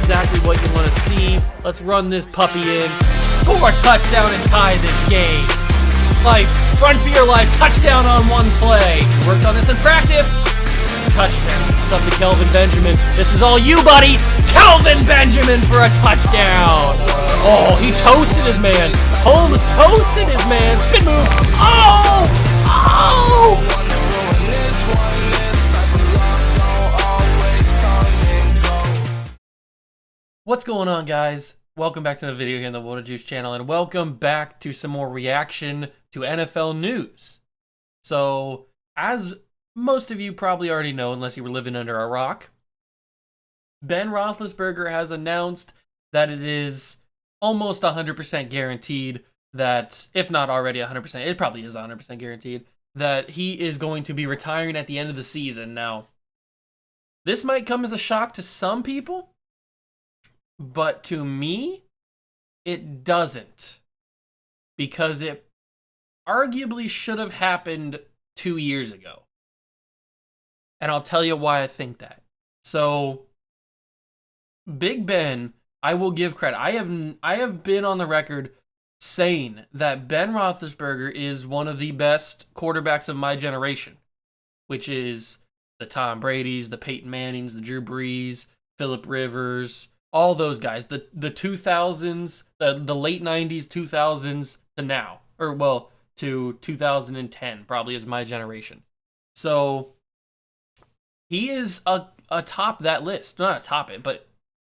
exactly what you want to see. Let's run this puppy in. Score a touchdown and tie this game. Life, run for your life, touchdown on one play. Worked on this in practice. Touchdown. It's up to Kelvin Benjamin. This is all you, buddy. Kelvin Benjamin for a touchdown. Oh, he toasted his man. Holmes toasted his man. Spin move. Oh! Oh! What's going on, guys? Welcome back to the video here on the Water Juice channel, and welcome back to some more reaction to NFL news. So, as most of you probably already know, unless you were living under a rock, Ben Roethlisberger has announced that it is almost 100% guaranteed that, if not already 100%, it probably is 100% guaranteed, that he is going to be retiring at the end of the season. Now, this might come as a shock to some people, but to me, it doesn't. Because it arguably should have happened 2 years ago. And I'll tell you why I think that. So, Big Ben, I will give credit. I have been on the record saying that Ben Roethlisberger is one of the best quarterbacks of my generation, which is the Tom Brady's, the Peyton Manning's, the Drew Brees, Phillip Rivers, all those guys, the 2000s, the late 90s, 2000s to now, or well, to 2010 probably is my generation. So he is atop that list. Not atop it, but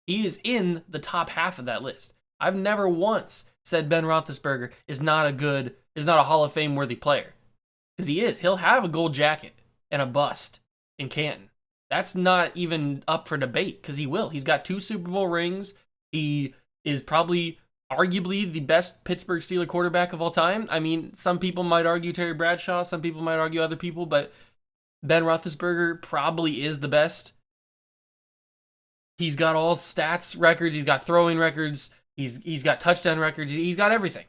he is in the top half of that list. I've never once said Ben Roethlisberger is not a Hall of Fame worthy player. Because he is. He'll have a gold jacket and a bust in Canton. That's not even up for debate, because he will. He's got 2 Super Bowl rings. He is probably arguably the best Pittsburgh Steelers quarterback of all time. I mean, some people might argue Terry Bradshaw, some people might argue other people, but Ben Roethlisberger probably is the best. He's got all stats records. He's got throwing records. He's got touchdown records. He's got everything.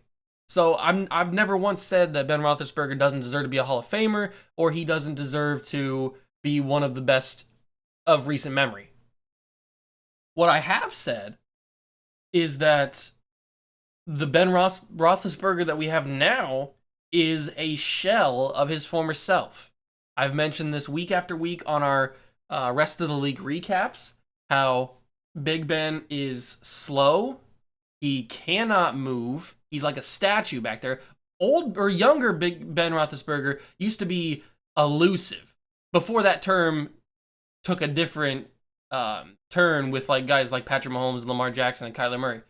So I've never once said that Ben Roethlisberger doesn't deserve to be a Hall of Famer, or he doesn't deserve to be one of the best of recent memory. What I have said is that the Ben Roethlisberger that we have now is a shell of his former self. I've mentioned this week after week on our rest of the league recaps, how Big Ben is slow. He cannot move. He's like a statue back there. Old or younger Big Ben Roethlisberger used to be elusive. Before that term took a different turn with like guys like Patrick Mahomes, Lamar Jackson, and Kyler Murray.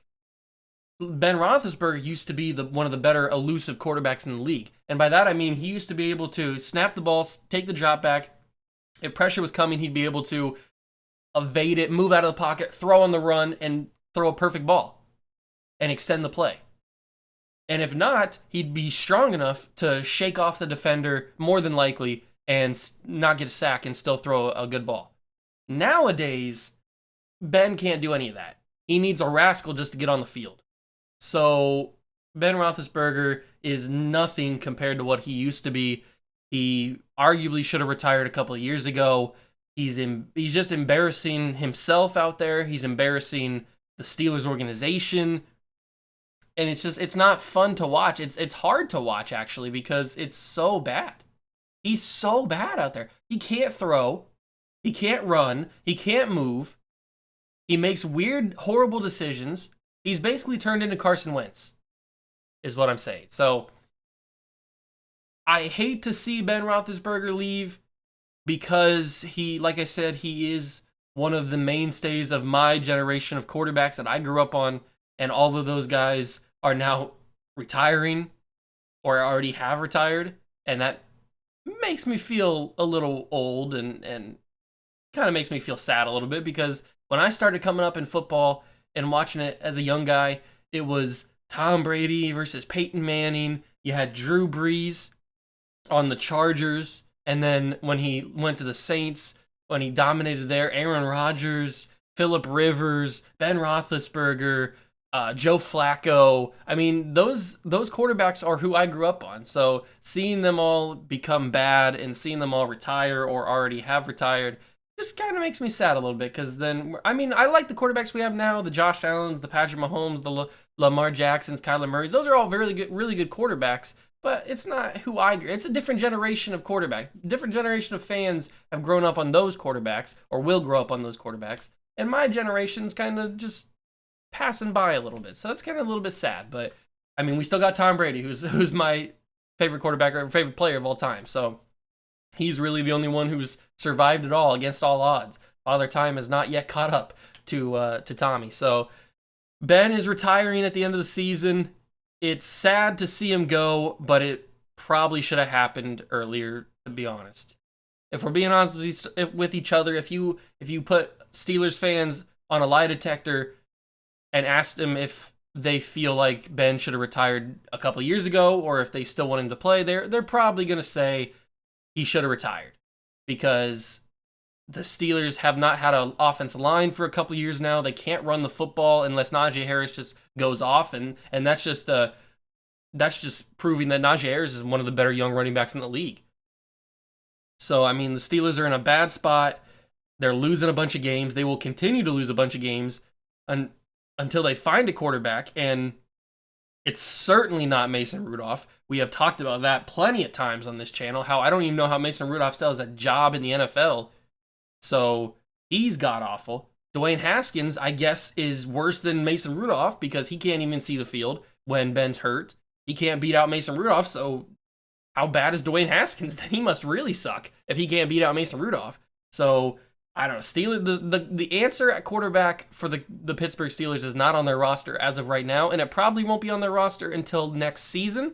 Ben Roethlisberger used to be one of the better elusive quarterbacks in the league. And by that, I mean he used to be able to snap the ball, take the drop back. If pressure was coming, he'd be able to evade it, move out of the pocket, throw on the run, and throw a perfect ball and extend the play. And if not, he'd be strong enough to shake off the defender, more than likely, and not get a sack and still throw a good ball. Nowadays, Ben can't do any of that. He needs a rascal just to get on the field. So Ben Roethlisberger is nothing compared to what he used to be. He arguably should have retired a couple of years ago. He's just embarrassing himself out there. He's embarrassing the Steelers organization. And it's not fun to watch. It's hard to watch, actually, because it's so bad. He's so bad out there. He can't throw. He can't run. He can't move. He makes weird, horrible decisions. He's basically turned into Carson Wentz, is what I'm saying. So, I hate to see Ben Roethlisberger leave because like I said, he is one of the mainstays of my generation of quarterbacks that I grew up on, and all of those guys are now retiring or already have retired, and that makes me feel a little old and kind of makes me feel sad a little bit, because when I started coming up in football and watching it as a young guy, it was Tom Brady versus Peyton Manning. You had Drew Brees on the Chargers, and then when he went to the Saints, when he dominated there, Aaron Rodgers, Phillip Rivers, Ben Roethlisberger, Joe Flacco. I mean, those quarterbacks are who I grew up on. So seeing them all become bad and seeing them all retire or already have retired just kind of makes me sad a little bit because then, I mean, I like the quarterbacks we have now, the Josh Allens, the Patrick Mahomes, the Lamar Jacksons, Kyler Murrays. Those are all really good quarterbacks, but it's not who it's a different generation of quarterback. Different generation of fans have grown up on those quarterbacks or will grow up on those quarterbacks. And my generation's kind of just passing by a little bit. So that's kind of a little bit sad, but I mean, we still got Tom Brady, who's my favorite quarterback or favorite player of all time. So he's really the only one who's survived it all against all odds. Father Time has not yet caught up to Tommy. So Ben is retiring at the end of the season. It's sad to see him go, but it probably should have happened earlier, to be honest. If we're being honest with each other, if you put Steelers fans on a lie detector and asked them if they feel like Ben should have retired a couple years ago or if they still want him to play, they're probably going to say he should have retired because the Steelers have not had an offensive line for a couple years now. They can't run the football unless Najee Harris just goes off, and that's just proving that Najee Harris is one of the better young running backs in the league. So, I mean, the Steelers are in a bad spot. They're losing a bunch of games. They will continue to lose a bunch of games until they find a quarterback, and it's certainly not Mason Rudolph. We have talked about that plenty of times on this channel, how I don't even know how Mason Rudolph still has a job in the NFL. So he's god-awful. Dwayne Haskins, I guess, is worse than Mason Rudolph because he can't even see the field when Ben's hurt. He can't beat out Mason Rudolph, so how bad is Dwayne Haskins? Then he must really suck if he can't beat out Mason Rudolph. So I don't know. Steelers, the answer at quarterback for the Pittsburgh Steelers is not on their roster as of right now, and it probably won't be on their roster until next season.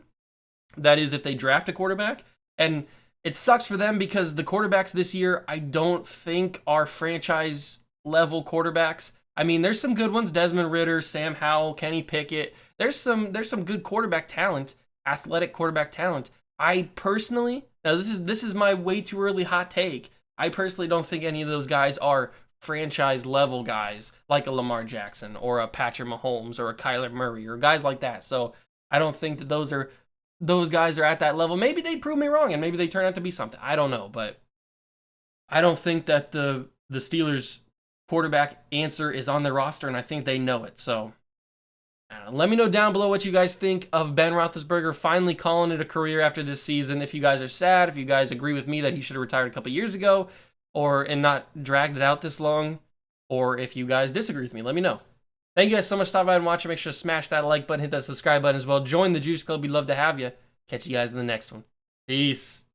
That is if they draft a quarterback. And it sucks for them because the quarterbacks this year, I don't think are franchise-level quarterbacks. I mean, there's some good ones, Desmond Ridder, Sam Howell, Kenny Pickett. There's some good quarterback talent, athletic quarterback talent. I personally, now this is my way too early hot take, I personally don't think any of those guys are franchise-level guys like a Lamar Jackson or a Patrick Mahomes or a Kyler Murray or guys like that. So I don't think that those guys are at that level. Maybe they prove me wrong and maybe they turn out to be something. I don't know, but I don't think that the Steelers quarterback answer is on their roster, and I think they know it. So let me know down below what you guys think of Ben Roethlisberger finally calling it a career after this season. If you guys are sad, if you guys agree with me that he should have retired a couple years ago and not dragged it out this long, or if you guys disagree with me, let me know. Thank you guys so much for stopping by and watching. Make sure to smash that like button, hit that subscribe button as well. Join the Juice Club. We'd love to have you. Catch you guys in the next one. Peace.